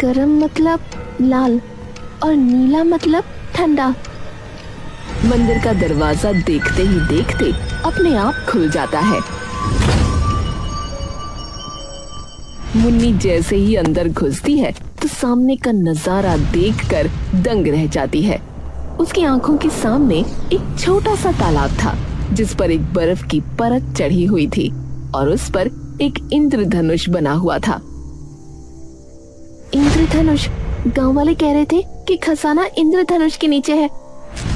गरम मतलब लाल और नीला मतलब ठंडा। मंदिर का दरवाजा देखते ही देखते अपने आप खुल जाता है। मुन्नी जैसे ही अंदर घुसती है तो सामने का नजारा देखकर दंग रह जाती है। उसकी आंखों के सामने एक छोटा सा तालाब था जिस पर एक बर्फ की परत चढ़ी हुई थी और उस पर एक इंद्रधनुष बना हुआ था। इंद्रधनुष? गांव वाले कह रहे थे कि खजाना इंद्रधनुष के नीचे है।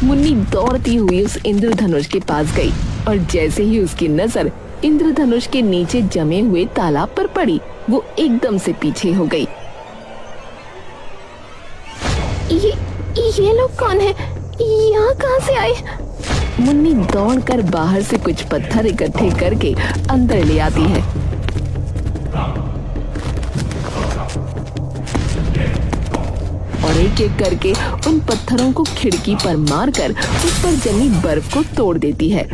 मुन्नी दौड़ती हुई उस इंद्रधनुष के पास गई और जैसे ही उसकी नजर इंद्रधनुष के नीचे जमे हुए तालाब पर पड़ी, वो एकदम से पीछे हो गई। ये लोग कौन है? यहाँ कहाँ से आए? मुन्नी दौड़कर बाहर से कुछ पत्थर इकट्ठे करके अंदर ले आती है। और एक एक करके उन पत्थरों को खिड़की पर मारकर उस पर जमी बर्फ को तोड़ देती है।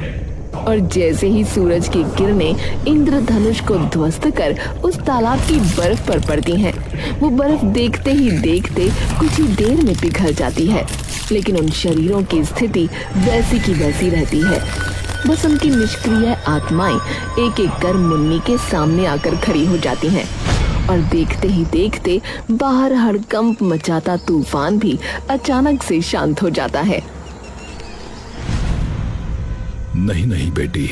और जैसे ही सूरज की किरणें इंद्रधनुष को ध्वस्त कर उस तालाब की बर्फ पर पड़ती हैं, वो बर्फ देखते ही देखते कुछ ही देर में पिघल जाती है। लेकिन उन शरीरों की स्थिति वैसी की वैसी रहती है। बस उनकी निष्क्रिय आत्माएं एक एक कर मुन्नी के सामने आकर खड़ी हो जाती हैं। और देखते ही देखते बाहर हड़कंप मचाता तूफान भी अचानक से शांत हो जाता है। नहीं नहीं बेटी,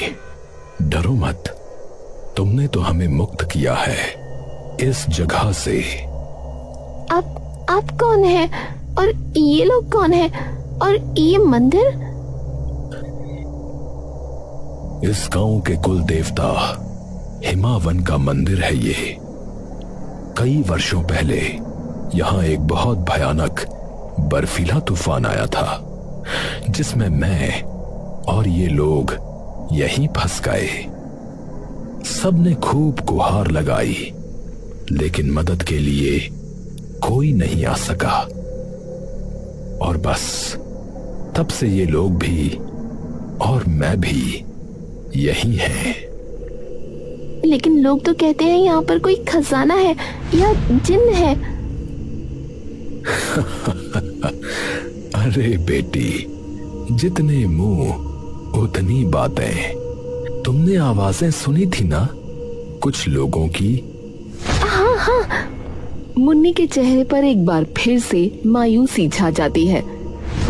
डरो मत। तुमने तो हमें मुक्त किया है इस जगह से। आप कौन है? और ये लोग कौन है? और ये मंदिर? इस गांव के कुल देवता हिमावन का मंदिर है ये। कई वर्षों पहले यहाँ एक बहुत भयानक बर्फीला तूफान आया था जिसमें मैं और ये लोग यहीं फंस गए। सबने खूब गुहार लगाई लेकिन मदद के लिए कोई नहीं आ सका। और बस तब से ये लोग भी और मैं भी यहीं हैं। लेकिन लोग तो कहते हैं यहाँ पर कोई खजाना है या जिन्न है। अरे बेटी, जितने मुंह उतनी बातें। तुमने आवाजें सुनी थी ना कुछ लोगों की? हाँ। मुन्नी के चेहरे पर एक बार फिर से मायूसी छा जाती है।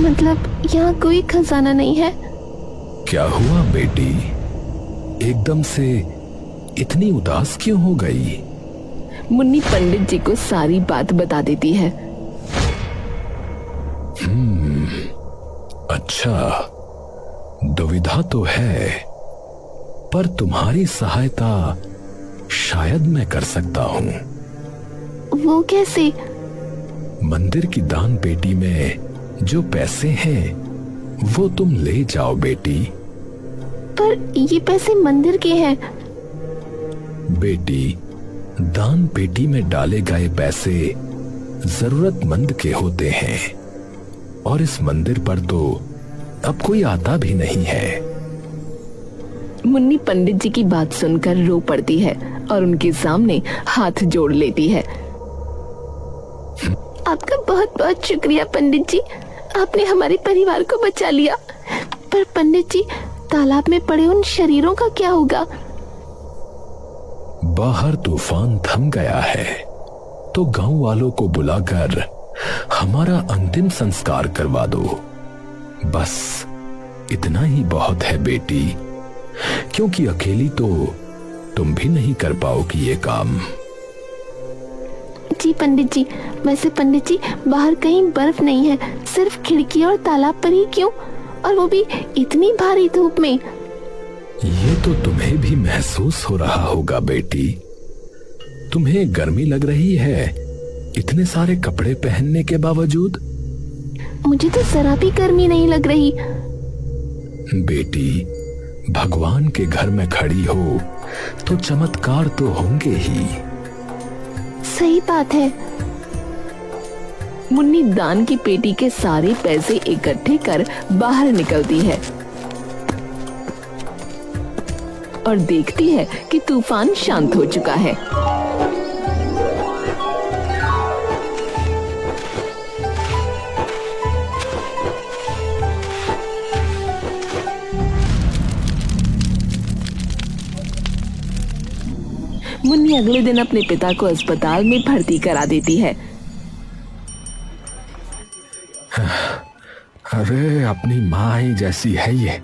मतलब यहाँ कोई खजाना नहीं है? क्या हुआ बेटी, एकदम से इतनी उदास क्यों हो गई? मुन्नी पंडित जी को सारी बात बता देती है। अच्छा, दुविधा तो है, पर तुम्हारी सहायता शायद मैं कर सकता हूं। वो कैसे? मंदिर की दान पेटी में जो पैसे हैं वो तुम ले जाओ बेटी। पर ये पैसे मंदिर के हैं। बेटी, दान पेटी में डाले गए पैसे जरूरतमंद के होते हैं और इस मंदिर पर तो अब कोई आता भी नहीं है। मुन्नी पंडित जी की बात सुनकर रो पड़ती है और उनके सामने हाथ जोड़ लेती है। आपका बहुत बहुत शुक्रिया पंडित जी, आपने हमारे परिवार को बचा लिया। पर पंडित जी, तालाब में पड़े उन शरीरों का क्या होगा? बाहर तूफान थम गया है तो गांव वालों को बुलाकर हमारा अंतिम संस्कार करवा दो। बस इतना ही बहुत है बेटी, क्योंकि अकेली तो तुम भी नहीं कर पाओगी ये काम। जी पंडित जी, वैसे पंडित जी बाहर कहीं बर्फ नहीं है, सिर्फ खिड़की और तालाब पर ही क्यों, और वो भी इतनी भारी धूप में। ये तो तुम्हें भी महसूस हो रहा होगा बेटी। तुम्हें गर्मी लग रही है इतने सारे कपड़े पहनने के बावजूद। मुझे तो जरा भी गर्मी नहीं लग रही। बेटी, भगवान के घर में खड़ी हो तो चमत्कार तो होंगे ही। सही बात है। मुन्नी दान की पेटी के सारे पैसे इकट्ठे कर बाहर निकलती है और देखती है कि तूफान शांत हो चुका है। शेरनी अगले दिन अपने पिता को अस्पताल में भर्ती करा देती है। अरे अपनी माँ ही जैसी है ये,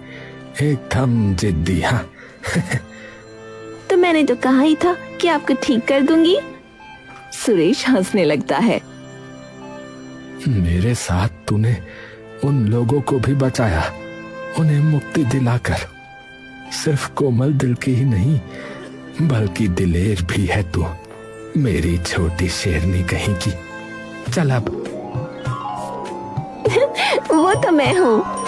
एकदम जिद्दी। हाँ तो मैंने तो कहा ही था कि आपको ठीक कर दूंगी। सुरेश हंसने लगता है। मेरे साथ तूने उन लोगों को भी बचाया, उन्हें मुक्ति दिलाकर। सिर्फ कोमल दिल की ही नहीं बल्कि दिलेर भी है तू, मेरी छोटी शेरनी कहीं की। चल अब। वो तो मैं हूँ।